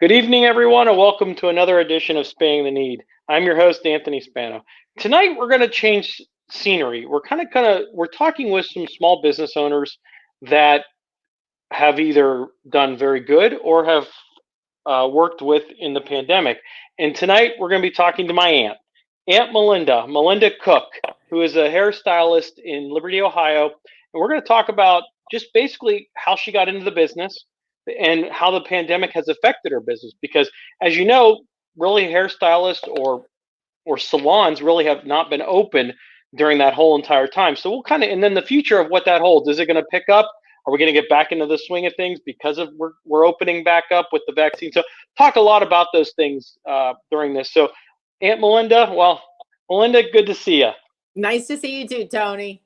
Good evening, everyone, and welcome to another edition of Spaying the Need. I'm your host, Anthony Spano. Tonight, we're going to change scenery. We're talking with some small business owners that have either done very good or have worked with in the pandemic. And tonight, we're going to be talking to my Aunt Melinda Cook, who is a hairstylist in Liberty, Ohio. And we're going to talk about just basically how she got into the business and how the pandemic has affected her business. Because, as you know, really hairstylists or salons really have not been open during that whole entire time. So and then the future of what that holds. Is it going to pick up? Are we going to get back into the swing of things because of we're opening back up with the vaccine? So talk a lot about those things during this. So Aunt Melinda, Melinda, good to see you. Nice to see you too, Tony.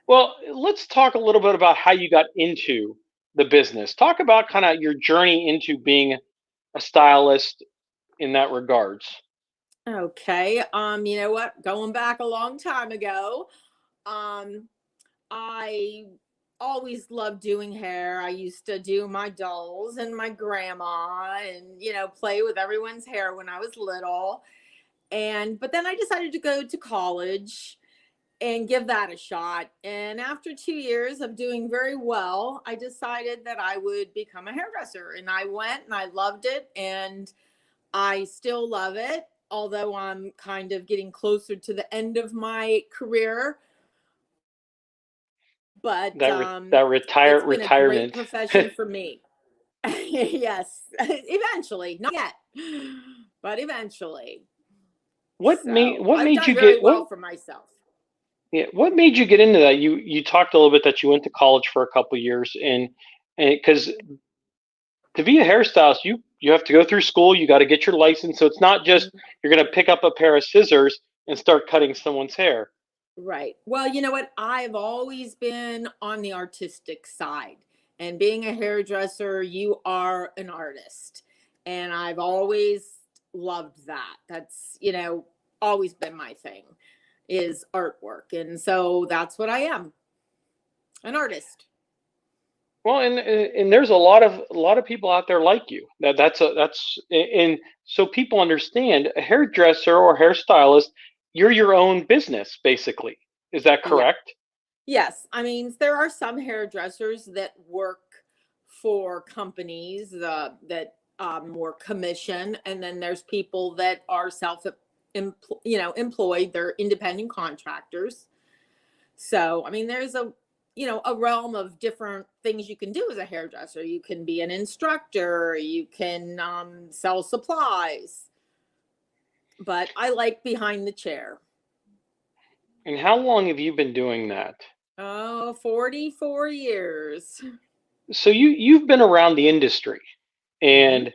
Well, let's talk a little bit about how you got into the business. Talk about kind of your journey into being a stylist in that regards. Okay. You know what? Going back a long time ago, I always loved doing hair. I used to do my dolls and my grandma and, play with everyone's hair when I was little. But then I decided to go to college and give that a shot. And after 2 years of doing very well, I decided that I would become a hairdresser. And I went and I loved it. And I still love it, although I'm kind of getting closer to the end of my career. But Retirement. It's been a great profession for me. Yes, eventually, not yet, but eventually. What made you get well for myself? Yeah, what made you get into that? You talked a little bit that you went to college for a couple of years, and because to be a hairstylist, you have to go through school. You got to get your license, so it's not just you're going to pick up a pair of scissors and start cutting someone's hair. Right. Well, you know what? I've always been on the artistic side, and being a hairdresser, you are an artist, and I've always loved that. That's always been my thing. Is artwork, and so that's what I am, an artist. Well, and there's a lot of people out there like you. And so people understand a hairdresser or hairstylist, you're your own business basically. Is that correct? Yes. I mean, there are some hairdressers that work for companies that more commission, and then there's people that are employed. They're independent contractors. So, I mean, there's a realm of different things you can do as a hairdresser. You can be an instructor, you can sell supplies, but I like behind the chair. And how long have you been doing that? Oh, 44 years. So you've been around the industry, and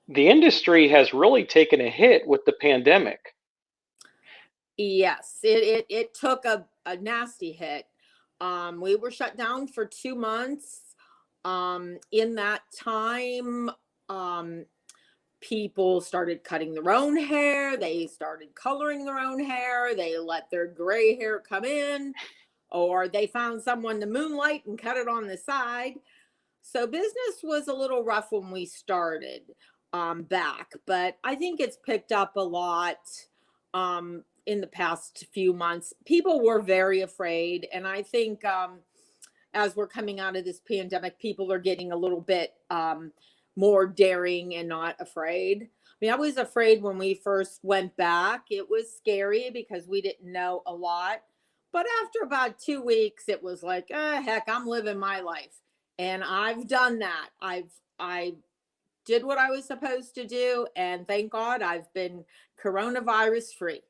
the industry has really taken a hit with the pandemic. Yes, it took a nasty hit. We were shut down for 2 months. In that time, people started cutting their own hair. They started coloring their own hair. They let their gray hair come in, or they found someone to moonlight and cut it on the side. So business was a little rough when we started back, but I think it's picked up a lot. In the past few months, people were very afraid. And I think as we're coming out of this pandemic, people are getting a little bit more daring and not afraid. I mean, I was afraid when we first went back. It was scary because we didn't know a lot. But after about 2 weeks, it was like, heck, I'm living my life. And I've done that. I did what I was supposed to do, and thank God I've been coronavirus free.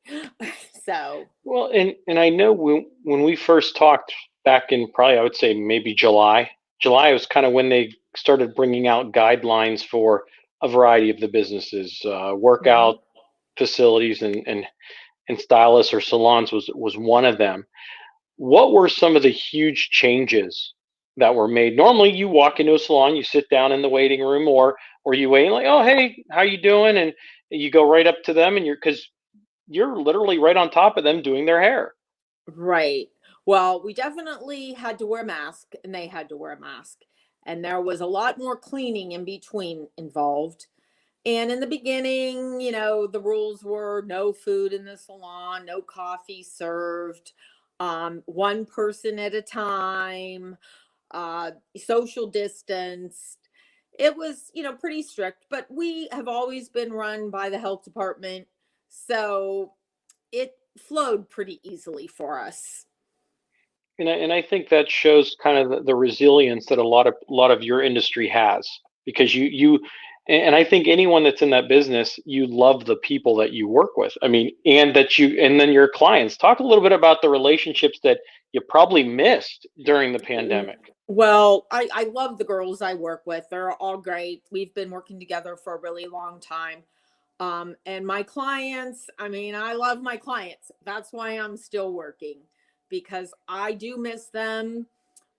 So well, and I know when we first talked back in probably I would say maybe July was kind of when they started bringing out guidelines for a variety of the businesses, workout facilities and stylists or salons was one of them. What were some of the huge changes that were made? Normally you walk into a salon, you sit down in the waiting room, or you wait like, oh, hey, how you doing? And you go right up to them, and because you're literally right on top of them doing their hair. Right. Well, we definitely had to wear a mask, and they had to wear a mask. And there was a lot more cleaning in between involved. And in the beginning, the rules were no food in the salon, no coffee served, one person at a time, social distance. It was, pretty strict, but we have always been run by the health department. So it flowed pretty easily for us. And I think that shows kind of the resilience that a lot of your industry has, because and I think anyone that's in that business, you love the people that you work with. I mean, and then your clients. Talk a little bit about the relationships that you probably missed during the pandemic. Well, I love the girls I work with. They're all great. We've been working together for a really long time. And my clients, I mean, I love my clients. That's why I'm still working, because I do miss them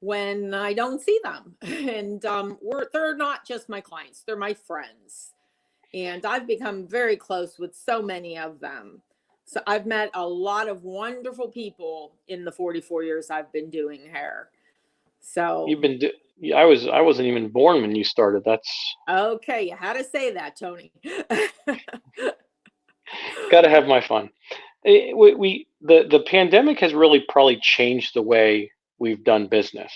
when I don't see them. And they're not just my clients, they're my friends. And I've become very close with so many of them. So I've met a lot of wonderful people in the 44 years I've been doing hair. So, You've been. I wasn't even born when you started. That's okay, you had to say that, Tony. got to have my fun. The pandemic has really probably changed the way we've done business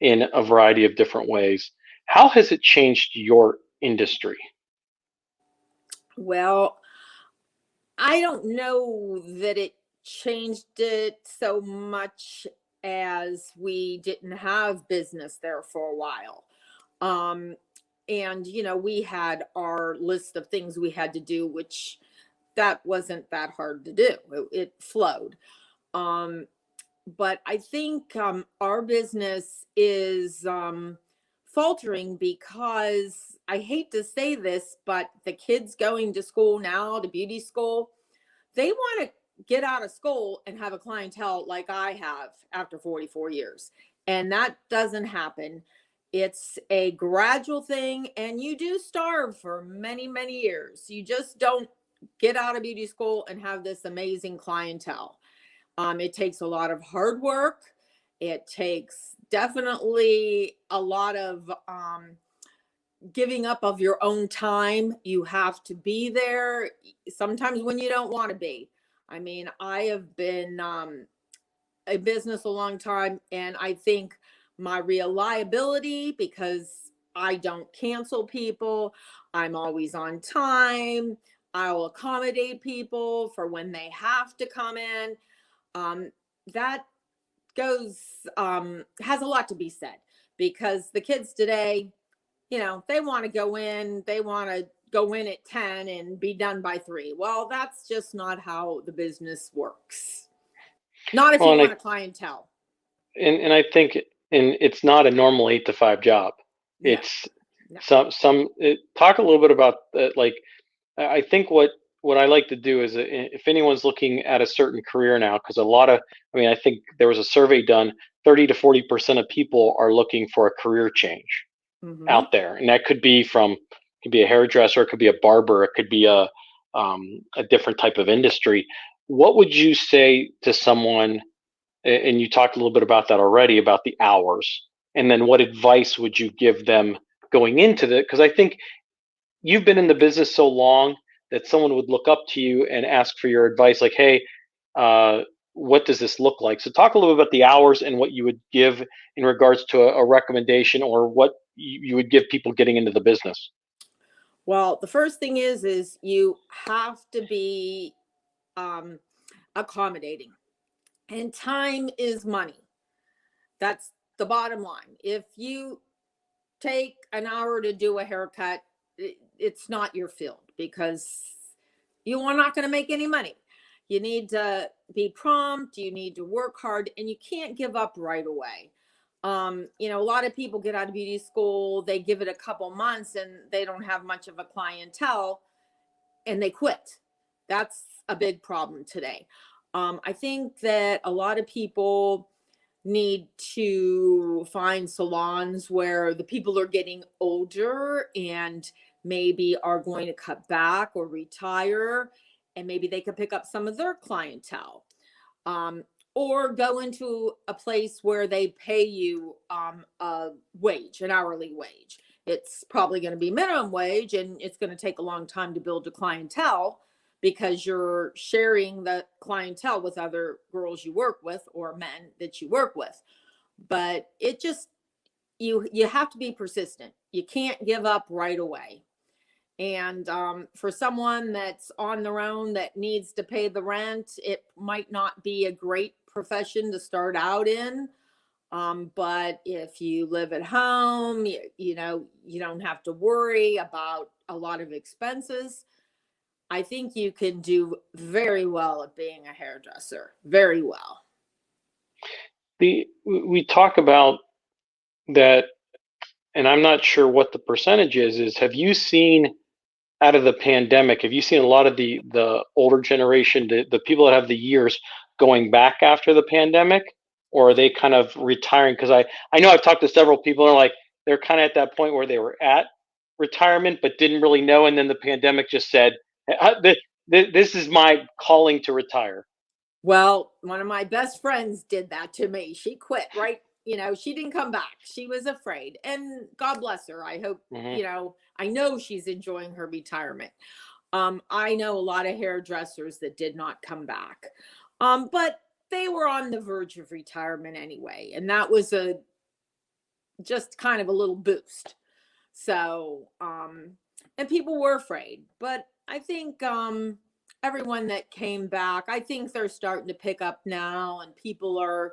in a variety of different ways. How has it changed your industry? Well, I don't know that it changed it so much as we didn't have business there for a while. Um, and, we had our list of things we had to do, which that wasn't that hard to do. It flowed. Um, but I think our business is faltering because I hate to say this, but the kids going to school now, to beauty school, they want to get out of school and have a clientele like I have after 44 years. And that doesn't happen. It's a gradual thing, and you do starve for many, many years. You just don't get out of beauty school and have this amazing clientele. It takes a lot of hard work. It takes definitely a lot of giving up of your own time. You have to be there sometimes when you don't want to be. I mean, I have been in business a long time, and I think my reliability, because I don't cancel people, I'm always on time. I'll accommodate people for when they have to come in. Um, that goes has a lot to be said, because the kids today, they want to go in, they want to go in at 10 and be done by 3. Well, that's just not how the business works. Not if Well, you and want I a clientele. and I think, and it's not a normal 8 to 5 job. No, It's no. talk a little bit about that. Like, I think what I like to do is, if anyone's looking at a certain career now, because I mean, I think there was a survey done, 30 to 40% of people are looking for a career change Mm-hmm. out there, and that could be a hairdresser, it could be a barber, it could be a different type of industry. What would you say to someone? And you talked a little bit about that already, about the hours, and then what advice would you give them going into the? Because I think you've been in the business so long that someone would look up to you and ask for your advice, like, hey, uh, what does this look like? So talk a little bit about the hours and what you would give in regards to a recommendation, or what you would give people getting into the business. Well, the first thing is you have to be um, accommodating, and time is money. That's the bottom line. If you take an hour to do a haircut, it's not your field, because you are not going to make any money. You need to be prompt, you need to work hard, and you can't give up right away. A lot of people get out of beauty school, they give it a couple months and they don't have much of a clientele and they quit. That's a big problem today. I think that a lot of people need to find salons where the people are getting older and maybe are going to cut back or retire, and maybe they could pick up some of their clientele. Um, or go into a place where they pay you a wage, an hourly wage. it's probably going to be minimum wage, and it's going to take a long time to build a clientele because you're sharing the clientele with other girls you work with or men that you work with. But it just, you have to be persistent. You can't give up right away. And for someone that's on their own that needs to pay the rent, it might not be a great profession to start out in. But if you live at home, you know, you don't have to worry about a lot of expenses. I think you can do very well at being a hairdresser. Very well. We talk about that, and I'm not sure what the percentage is have you seen out of the pandemic, have you seen a lot of the older generation, the people that have the years going back after the pandemic, or are they kind of retiring? Because I know I've talked to several people and they're kind of at that point where they were at retirement but didn't really know, and then the pandemic just said, "This is my calling to retire." Well, one of my best friends did that to me. She quit, right? You know, she didn't come back. She was afraid. And God bless her. I hope, Hmm. you know, I know she's enjoying her retirement. I know a lot of hairdressers that did not come back. But they were on the verge of retirement anyway. And that was a just kind of a little boost. So, and people were afraid, but I think everyone that came back, I think they're starting to pick up now, and people are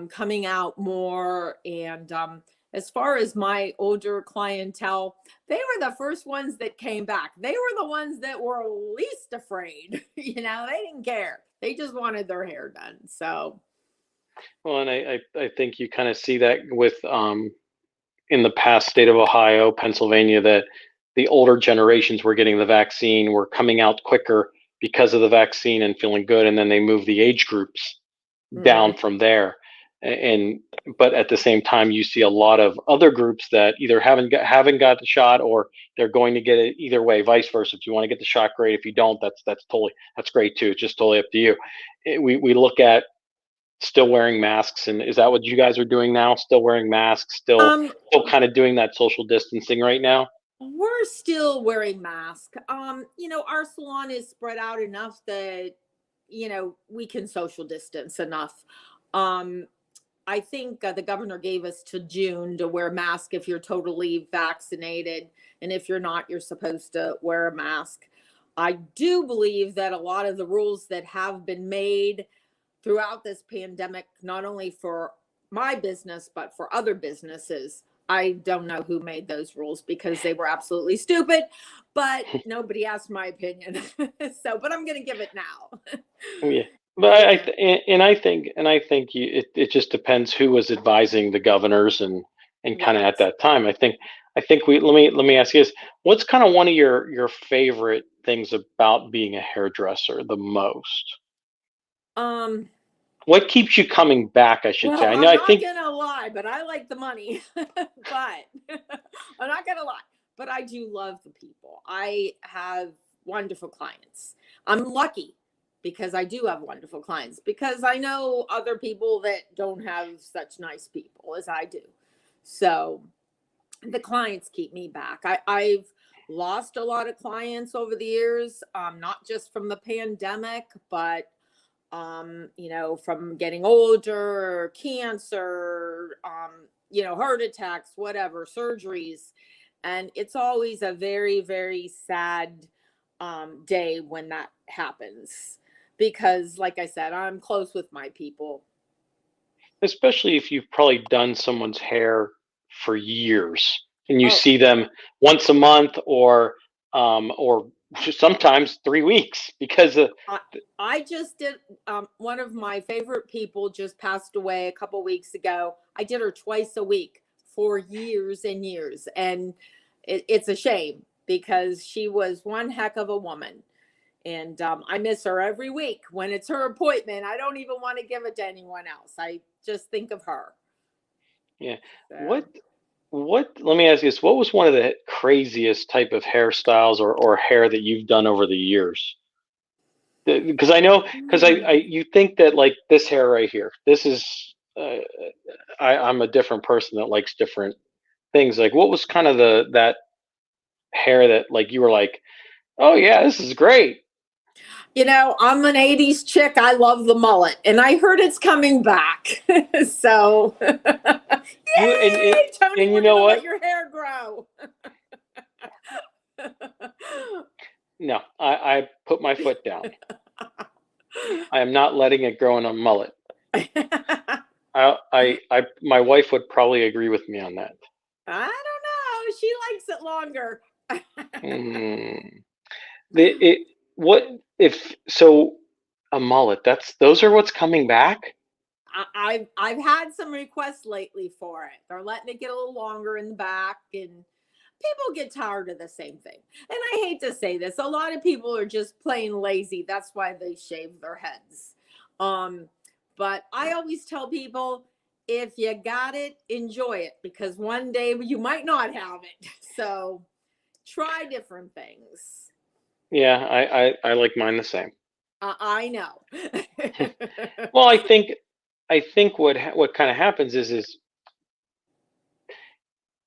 coming out more. And as far as my older clientele, they were the first ones that came back. They were the ones that were least afraid. You know, they didn't care. They just wanted their hair done. So, Well, and I think you kind of see that with in the past state of Ohio, Pennsylvania, that the older generations were getting the vaccine, were coming out quicker because of the vaccine and feeling good, and then they move the age groups down mhm. from there. And but at the same time, you see a lot of other groups that either haven't got the shot, or they're going to get it either way, vice versa. If you want to get the shot, great. If you don't, that's great too. It's just totally up to you. We look at still wearing masks, and is that what you guys are doing now? Still wearing masks, um, still kind of doing that social distancing right now? we're still wearing masks. You know, our salon is spread out enough that, you know, we can social distance enough. Um, I think the governor gave us to June to wear a mask if you're totally vaccinated. And if you're not, you're supposed to wear a mask. I do believe that a lot of the rules that have been made throughout this pandemic, not only for my business, but for other businesses. I don't know who made those rules because they were absolutely stupid, but nobody asked my opinion. So, but I'm going to give it now. Yeah, but Yeah. I think it just depends who was advising the governors and kind of at Right. that time. I think we let me ask you this: what's kind of one of your favorite things about being a hairdresser the most? Um, What keeps you coming back, I should say? well, I know I'm I not think. gonna lie, but I like the money. But I'm not gonna lie. But I do love the people. I have wonderful clients. I'm lucky because I do have wonderful clients because I know other people that don't have such nice people as I do. So the clients keep me back. I've lost a lot of clients over the years, not just from the pandemic, but you know, from getting older, cancer, you know, heart attacks, whatever, surgeries. And it's always a very, very sad day when that happens. Because, like I said, I'm close with my people. Especially if you've probably done someone's hair for years and you Oh, see them once a month, or sometimes 3 weeks because I, I just did, one of my favorite people just passed away a couple weeks ago. I did her twice a week for years and years. And it's a shame because she was one heck of a woman. And I miss her every week when it's her appointment. I don't even want to give it to anyone else. I just think of her. yeah. what So, what let me ask you this: what was one of the craziest type of hairstyles or hair that you've done over the years? Because I know, because I hmm. you think that like this hair right here, this is I'm a different person that likes different things? Like, what was kind of that hair that like you were like, oh yeah, this is great. I'm an 80s chick. I love the mullet, and I heard it's coming back. So, You and yay, Tony, and you we're know going to let what? your hair grow. No, I put my foot down. I am not letting it grow in a mullet. My wife would probably agree with me on that. I don't know. She likes it longer. Mm. What if so? A mullet. Those are what's coming back. I've had some requests lately for it. They're letting it get a little longer in the back, and people get tired of the same thing. And I hate to say this, a lot of people are just plain lazy. That's why they shave their heads. But I always tell people, if you got it, enjoy it, because one day you might not have it. So try different things. Yeah, I like mine the same. I know. Well, I think what kind of happens is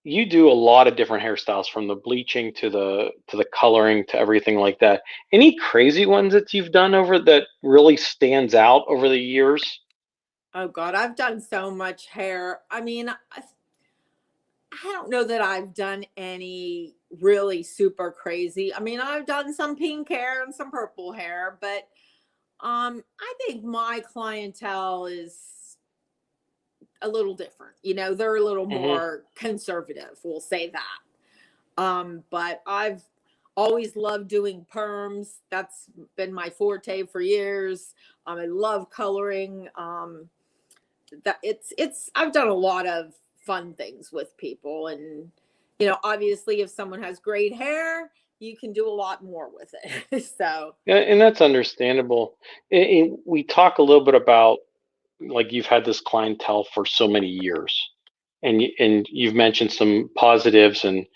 you do a lot of different hairstyles from the bleaching to the coloring to everything like that. Any crazy ones that you've done over that really stands out over the years? Oh God, I've done so much hair. I mean, I don't know that I've done any really super crazy. I mean, I've done some pink hair and some purple hair, but I think my clientele is a little different. They're a little Hmm. more conservative, we'll say that. But I've always loved doing perms. That's been my forte for years. I love coloring. That it's I've done a lot of fun things with people, and obviously if someone has great hair, you can do a lot more with it. So Yeah, and that's understandable. We talk a little bit about like you've had this clientele for so many years, and you've mentioned some positives and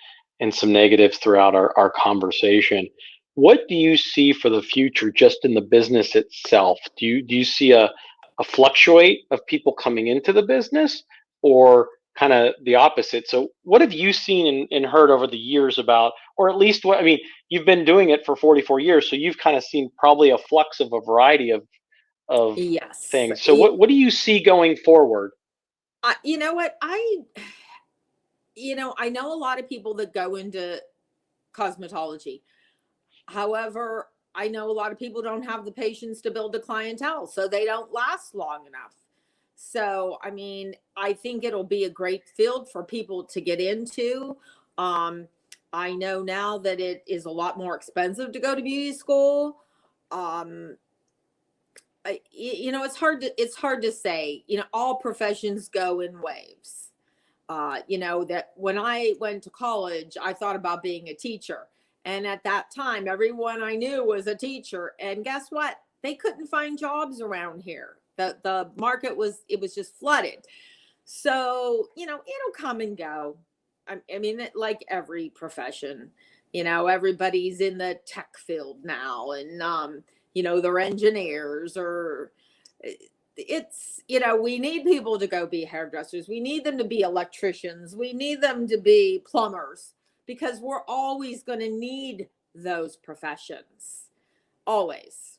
some negatives throughout our conversation. What do you see for the future just in the business itself? Do you see a fluctuate of people coming into the business, or kind of the opposite? So what have you seen and heard over the years about, or at least what, I mean, you've been doing it for 44 years, so you've kind of seen probably a flux of a variety of yes. things. So what do you see going forward? You know what, I know a lot of people that go into cosmetology. However, I know a lot of people don't have the patience to build a clientele, so they don't last long enough. So, I mean, I think it'll be a great field for people to get into. Um, I know now that it is a lot more expensive to go to beauty school. Um, it's hard to say. All professions go in waves. That when I went to college, I thought about being a teacher. And at that time, everyone I knew was a teacher. And guess what? They couldn't find jobs around here. The market was just flooded. So, it'll come and go. I mean, like every profession, everybody's in the tech field now, and they're engineers, or we need people to go be hairdressers. We need them to be electricians. We need them to be plumbers, because we're always going to need those professions. Always.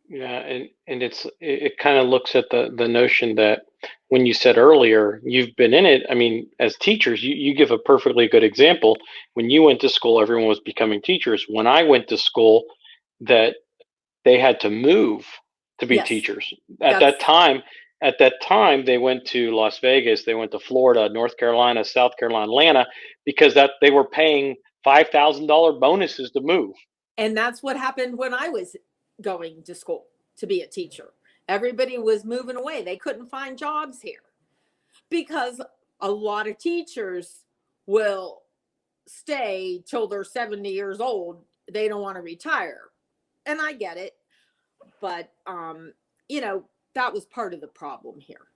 Yeah, and it kind of looks at the notion that when you said earlier you've been in it. I mean, as teachers, you give a perfectly good example. When you went to school, everyone was becoming teachers. When I went to school, that they had to move to be Yes. teachers. At that That's time, at that time, they went to Las Vegas, they went to Florida, North Carolina, South Carolina, Atlanta, because that they were paying $5,000 bonuses to move. And that's what happened when I was going to school to be a teacher. Everybody was moving away. They couldn't find jobs here, because a lot of teachers will stay till they're 70 years old. They don't want to retire. And I get it. But, that was part of the problem here.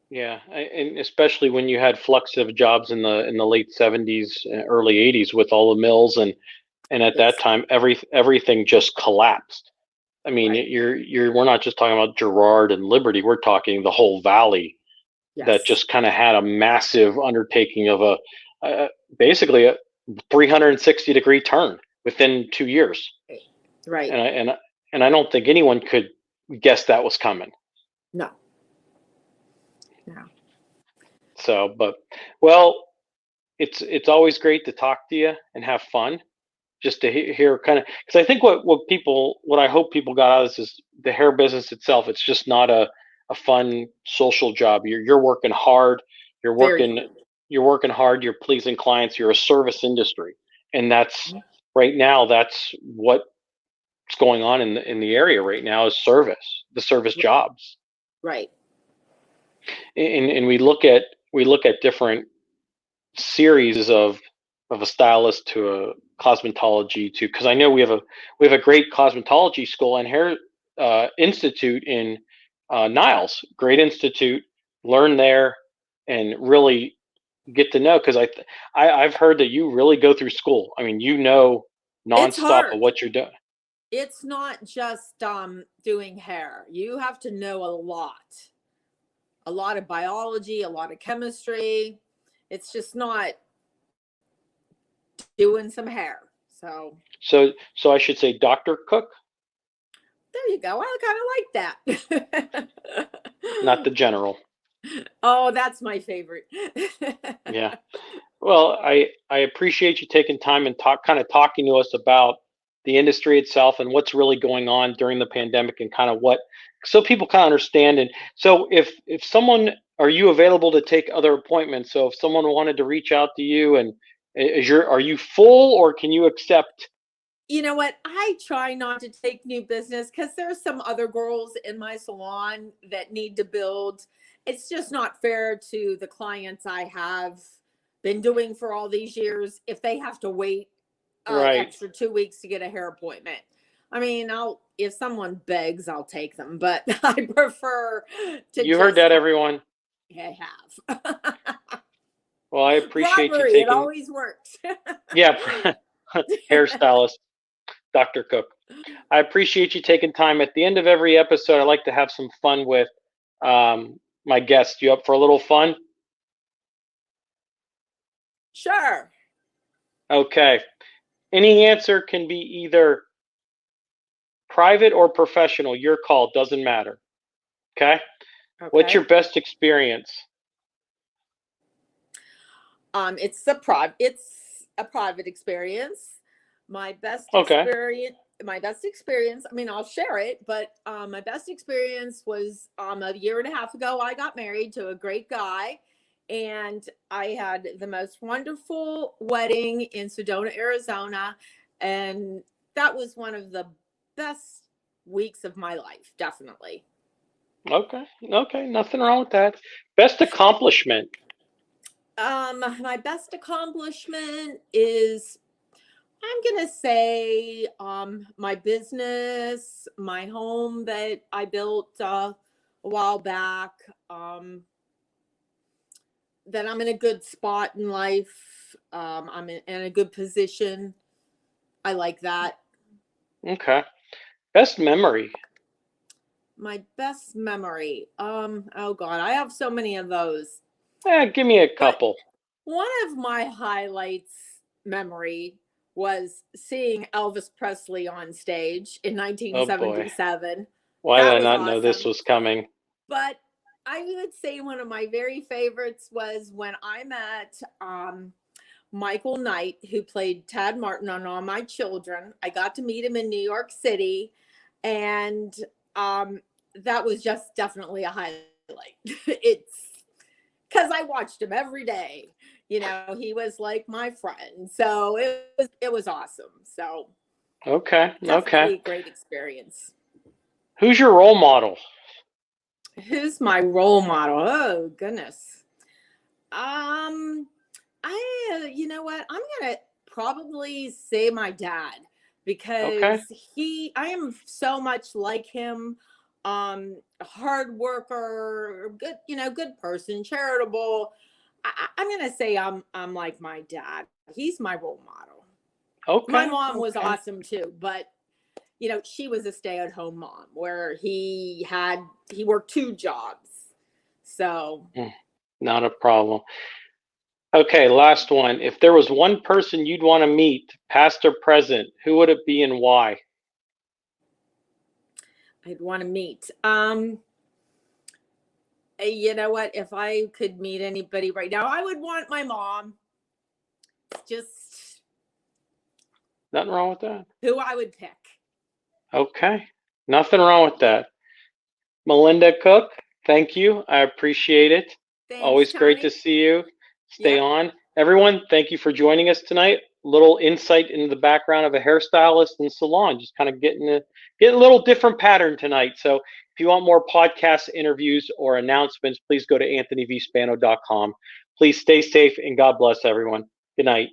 Yeah, and especially when you had flux of jobs in the late '70s, early '80s with all the mills, and at that Yes. time everything just collapsed. I mean, Right. you're we're not just talking about Girard and Liberty. We're talking the whole valley that Yes. just kind of had a massive undertaking of uh, basically a 360-degree turn within 2 years, Right. and I don't think anyone could guess that was coming. No. No. So, but well, it's always great to talk to you and have fun. Just to hear kind of, because I think what I hope people got out of this is the hair business itself. It's just not a fun social job. You're working hard. You're Very working hard. you're working hard. You're pleasing clients. You're a service industry, and that's right now. That's what's going on in the area right now is the service jobs, Right. and we look at different series of a stylist to a cosmetology to, because I know we have a great cosmetology school and hair institute in Niles. Great institute. Learn there and really get to know, because I've heard that you really go through school. I mean, It's nonstop of hard. what you're doing. It's not just doing hair. You have to know a lot of biology, a lot of chemistry. It's just not doing some hair. So So I should say Dr. Cook, there you go. I kind of like that. not the general. Oh, that's my favorite. Yeah. Well, I appreciate you taking time and talking to us about the industry itself and what's really going on during the pandemic, and kind of what, so people kind of understand. And so if someone, are you available to take other appointments? So if someone wanted to reach out to you, and are you full, or can you accept? You know what? I try not to take new business because there's some other girls in my salon that need to build. It's just not fair to the clients I have been doing for all these years if they have to wait Right. extra 2 weeks to get a hair appointment. I mean, if someone begs, I'll take them, but I prefer to You heard just that, everyone. have. Well, I appreciate you Bribery, it taking, always works. yeah, hairstylist, Dr. Cook. I appreciate you taking time. At the end of every episode, I like to have some fun with my guests. You up for a little fun? Sure. Okay. Any answer can be either private or professional. Your call, doesn't matter. Okay. What's your Okay. best experience? It's a private experience. My best Okay. experience, I mean, I'll share it, but my best experience was a year and a half ago. I got married to a great guy, and I had the most wonderful wedding in Sedona, Arizona, and that was one of the best weeks of my life, definitely. Okay. Okay. Nothing wrong with that. Best accomplishment. My best accomplishment is, I'm gonna say, my business, my home that I built a while back. That I'm in a good spot in life. I'm in a good position. I like that. Okay. Best memory. My best memory. Oh God, I have so many of those. Give me a But couple. one of my highlights memory was seeing Elvis Presley on stage in Oh boy. 1977. Why did That I was not know this awesome. was coming? But I would say one of my very favorites was when I met Michael Knight, who played Tad Martin on All My Children. I got to meet him in New York City, and that was just definitely a highlight. It's because I watched him every day. You know, he was like my friend, so it was awesome. So Okay. Okay. definitely a great experience. Who's your role model? Who's my role model? Oh goodness. Um, you know what? I'm gonna probably say my dad Okay. because I am so much like him. A hard worker, good, good person, charitable. I'm gonna say I'm like my dad. He's my role model. My Okay. mom was Okay. awesome too, but she was a stay-at-home mom where he worked two jobs. So Mm, not a problem. Okay, last one. If there was one person you'd want to meet, past or present, who would it be and why? I'd want to meet. You know what? If I could meet anybody right now, I would want my mom. Just Nothing wrong with that. who I would pick. Okay, nothing wrong with that. Melinda Cook, thank you. I appreciate it. Thanks, Always great to Tony. see you. Stay Yep. on. Everyone, thank you for joining us tonight. Little insight into the background of a hairstylist and salon, just kind of getting a little different pattern tonight. So if you want more podcast interviews or announcements, please go to anthonyvspano.com. Please stay safe and God bless everyone. Good night.